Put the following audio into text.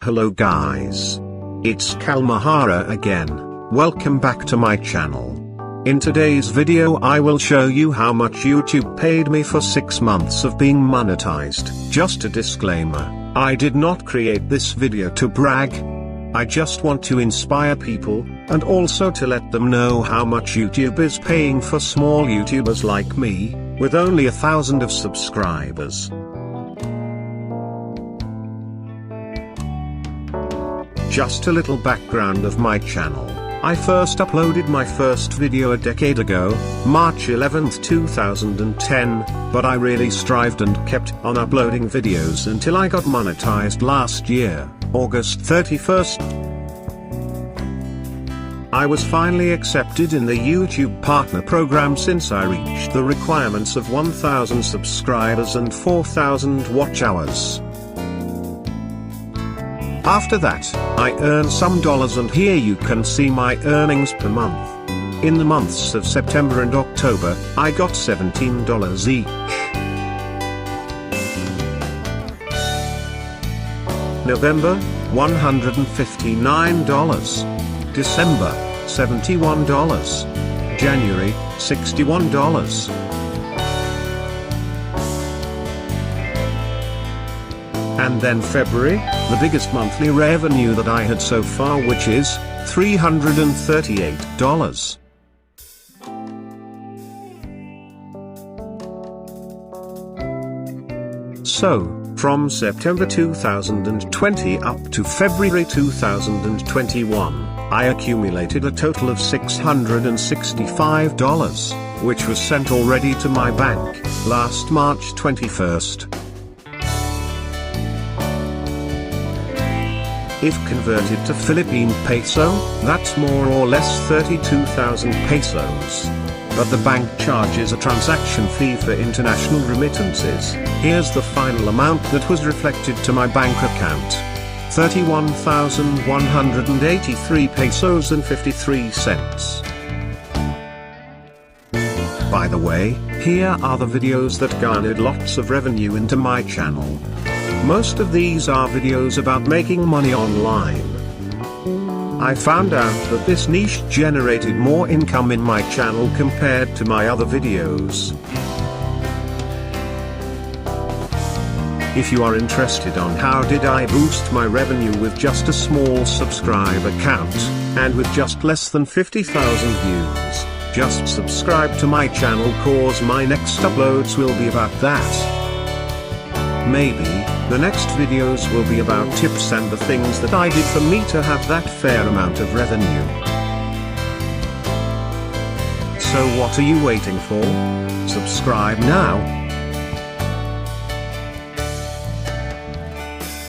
Hello guys. It's Kalmahara again. Welcome back to my channel. In today's video I will show you how much YouTube paid me for 6 months of being monetized. Just a disclaimer, I did not create this video to brag. I just want to inspire people, and also to let them know how much YouTube is paying for small YouTubers like me, with only 1,000 of subscribers. Just a little background of my channel. I first uploaded my first video a decade ago, March 11th 2010, but I really strived and kept on uploading videos until I got monetized last year, August 31st. I was finally accepted in the YouTube Partner Program since I reached the requirements of 1,000 subscribers and 4,000 watch hours. After that, I earned some dollars, and here you can see my earnings per month. In the months of September and October, I got $17 each. November, $159. December, $71. January, $61. And then February, the biggest monthly revenue that I had so far, which is $338. So, from September 2020 up to February 2021, I accumulated a total of $665, which was sent already to my bank, last March 21st. If converted to Philippine peso, that's more or less 32,000 pesos. But the bank charges a transaction fee for international remittances. Here's the final amount that was reflected to my bank account. 31,183 pesos and 53 cents. By the way, here are the videos that garnered lots of revenue into my channel. Most of these are videos about making money online. I found out that this niche generated more income in my channel compared to my other videos. If you are interested on how did I boost my revenue with just a small subscriber count, and with just less than 50,000 views, just subscribe to my channel, cause my next uploads will be about that. Maybe, the next videos will be about tips and the things that I did for me to have that fair amount of revenue. So what are you waiting for? Subscribe now.